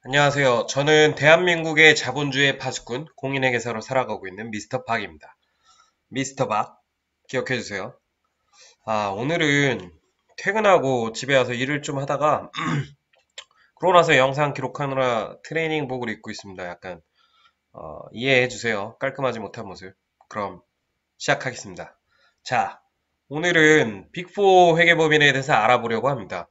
안녕하세요. 저는 대한민국의 자본주의 파수꾼, 공인회계사로 살아가고 있는 미스터 박입니다. 미스터 박, 기억해주세요. 오늘은 퇴근하고 집에 와서 일을 좀 하다가, 그러고 나서 영상 기록하느라 트레이닝복을 입고 있습니다. 약간, 이해해주세요. 깔끔하지 못한 모습. 그럼, 시작하겠습니다. 자, 오늘은 빅4 회계법인에 대해서 알아보려고 합니다.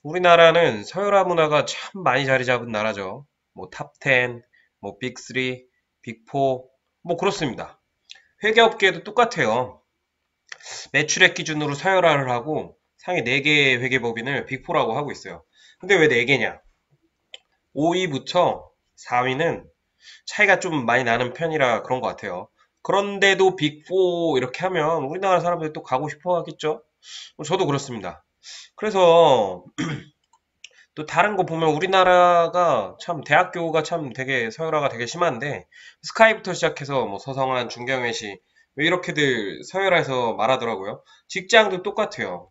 우리나라는 서열화 문화가 참 많이 자리 잡은 나라죠. 뭐 탑10, 뭐 빅3, 빅4, 뭐 그렇습니다. 회계업계도 똑같아요. 매출액 기준으로 서열화를 하고 상위 4개의 회계법인을 빅4라고 하고 있어요. 근데 왜 4개냐? 5위부터 4위는 차이가 좀 많이 나는 편이라 그런 것 같아요. 그런데도 빅4 이렇게 하면 우리나라 사람들이 또 가고 싶어 하겠죠? 저도 그렇습니다. 그래서 또 다른 거 보면 우리나라가 참 대학교가 참 되게 서열화가 되게 심한데 스카이부터 시작해서 뭐 서성한, 중경외시 왜 이렇게들 서열화해서 말하더라고요. 직장도 똑같아요.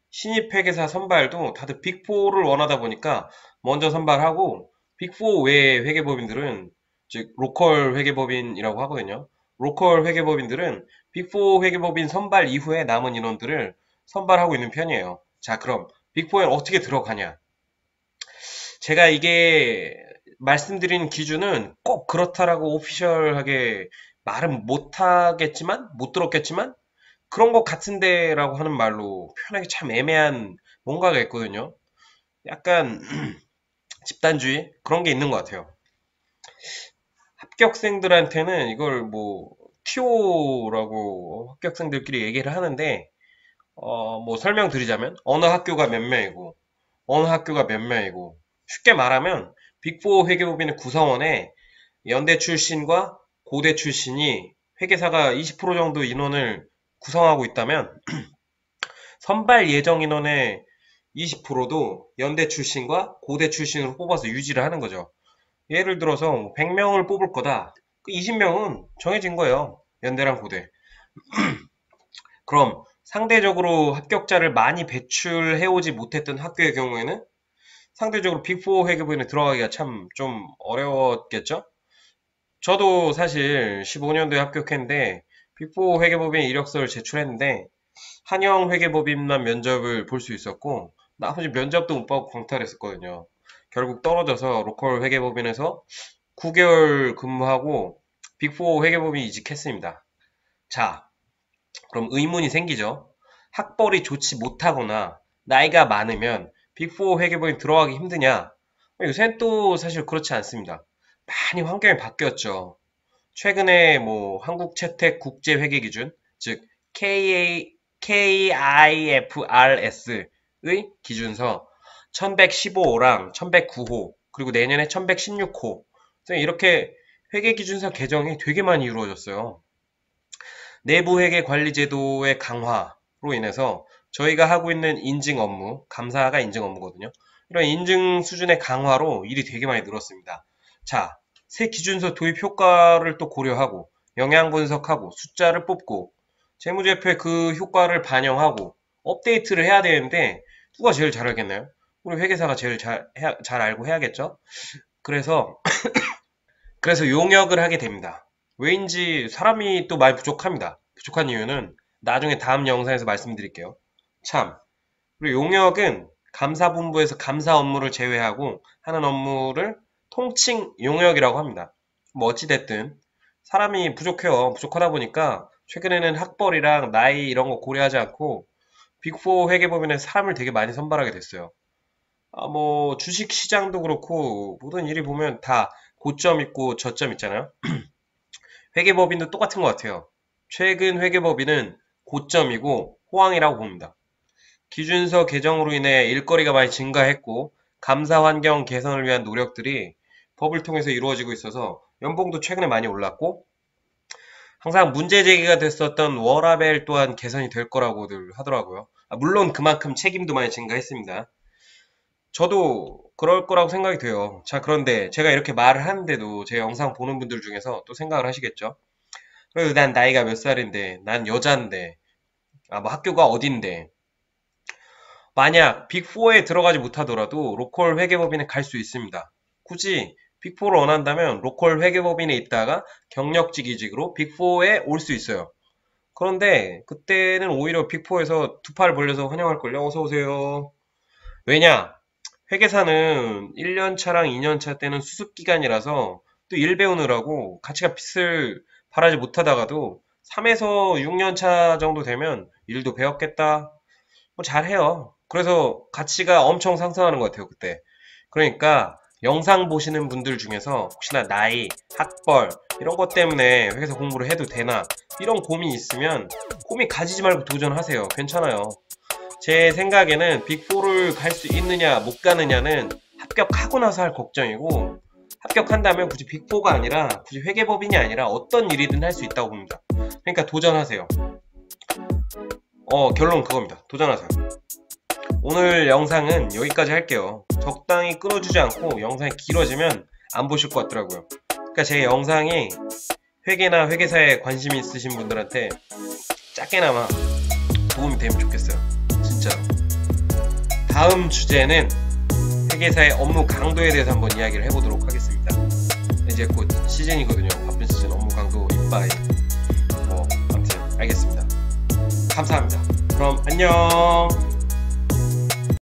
신입 회계사 선발도 다들 빅4를 원하다 보니까 먼저 선발하고 빅4 외의 회계법인들은 즉 로컬 회계법인이라고 하거든요. 로컬 회계법인들은 빅4 회계법인 선발 이후에 남은 인원들을 선발하고 있는 편이에요. 자, 그럼 빅4에 어떻게 들어가냐? 제가 이게 말씀드린 기준은 꼭 그렇다라고 오피셜하게 말은 못하겠지만, 못 들었겠지만, 그런 것 같은데라고 하는 말로 표현하기 참 애매한 뭔가가 있거든요. 약간 집단주의? 그런 게 있는 것 같아요. 합격생들한테는 이걸 뭐, TO라고 합격생들끼리 얘기를 하는데, 뭐 설명드리자면, 어느 학교가 몇 명이고, 어느 학교가 몇 명이고, 쉽게 말하면, 빅4 회계법인의 구성원에 연대 출신과 고대 출신이 회계사가 20% 정도 인원을 구성하고 있다면, 선발 예정 인원의 20%도 연대 출신과 고대 출신으로 뽑아서 유지를 하는 거죠. 예를 들어서 100명을 뽑을 거다. 그 20명은 정해진 거예요. 연대랑 고대. 그럼 상대적으로 합격자를 많이 배출해오지 못했던 학교의 경우에는 상대적으로 빅4 회계부에 들어가기가 참 좀 어려웠겠죠? 저도 사실 15년도에 합격했는데 빅4 회계법인 이력서를 제출했는데 한영 회계법인만 면접을 볼 수 있었고 나머지 면접도 못 받고 광탈했었거든요. 결국 떨어져서 로컬 회계법인에서 9개월 근무하고 빅4 회계법인 이직했습니다. 자, 그럼 의문이 생기죠. 학벌이 좋지 못하거나 나이가 많으면 빅4 회계법인 들어가기 힘드냐? 요새는 또 사실 그렇지 않습니다. 많이 환경이 바뀌었죠. 최근에 뭐 한국채택 국제회계기준, 즉 KIFRS의 기준서 1115호랑 1109호, 그리고 내년에 1116호 이렇게 회계기준서 개정이 되게 많이 이루어졌어요. 내부 회계 관리 제도의 강화로 인해서 저희가 하고 있는 인증 업무, 감사가 인증 업무거든요. 이런 인증 수준의 강화로 일이 되게 많이 늘었습니다. 자, 새 기준서 도입 효과를 또 고려하고 영양 분석하고 숫자를 뽑고 재무제표에 그 효과를 반영하고 업데이트를 해야 되는데 누가 제일 잘 알겠나요? 우리 회계사가 제일 잘 알고 해야겠죠? 그래서 용역을 하게 됩니다. 왜인지 사람이 또 많이 부족합니다. 부족한 이유는 나중에 다음 영상에서 말씀드릴게요. 참, 그리고 용역은 감사본부에서 감사 업무를 제외하고 하는 업무를 통칭 용역이라고 합니다. 뭐 어찌됐든 사람이 부족해요. 부족하다 보니까 최근에는 학벌이랑 나이 이런 거 고려하지 않고 빅4 회계법인에 사람을 되게 많이 선발하게 됐어요. 뭐 주식 시장도 그렇고 모든 일이 보면 다 고점 있고 저점 있잖아요. 회계법인도 똑같은 것 같아요. 최근 회계법인은 고점이고 호황이라고 봅니다. 기준서 개정으로 인해 일거리가 많이 증가했고 감사 환경 개선을 위한 노력들이 법을 통해서 이루어지고 있어서 연봉도 최근에 많이 올랐고 항상 문제 제기가 됐었던 워라밸 또한 개선이 될 거라고들 하더라고요. 물론 그만큼 책임도 많이 증가했습니다. 저도 그럴 거라고 생각이 돼요. 자, 그런데 제가 이렇게 말을 하는데도 제 영상 보는 분들 중에서 또 생각을 하시겠죠? 그래도 난 나이가 몇 살인데, 난 여잔데, 뭐 학교가 어딘데. 만약 빅4에 들어가지 못하더라도 로컬 회계법인에 갈 수 있습니다. 굳이 빅4를 원한다면 로컬 회계법인에 있다가 경력직이직으로 빅4에 올 수 있어요. 그런데 그때는 오히려 빅4에서 두 팔 벌려서 환영할걸요. 어서오세요. 왜냐? 회계사는 1년차랑 2년차 때는 수습기간이라서 또 일 배우느라고 가치가 빚을 발하지 못하다가도 3에서 6년차 정도 되면 일도 배웠겠다. 뭐 잘해요. 그래서 가치가 엄청 상승하는 것 같아요, 그때. 그러니까 영상 보시는 분들 중에서 혹시나 나이, 학벌 이런 것 때문에 회계사 공부를 해도 되나 이런 고민이 있으면 고민 가지지 말고 도전하세요. 괜찮아요. 제 생각에는 빅4를 갈 수 있느냐 못 가느냐는 합격하고 나서 할 걱정이고 합격한다면 굳이 빅4가 아니라 굳이 회계법인이 아니라 어떤 일이든 할 수 있다고 봅니다. 그러니까 도전하세요. 결론 그겁니다. 도전하세요. 오늘 영상은 여기까지 할게요. 적당히 끊어주지 않고 영상이 길어지면 안 보실 것 같더라고요. 그러니까 제 영상이 회계나 회계사에 관심 있으신 분들한테 작게나마 도움이 되면 좋겠어요. 진짜로. 다음 주제는 회계사의 업무 강도에 대해서 한번 이야기를 해보도록 하겠습니다. 이제 곧 시즌이거든요. 바쁜 시즌 업무 강도 이빠이. 아무튼 알겠습니다. 감사합니다. 그럼 안녕.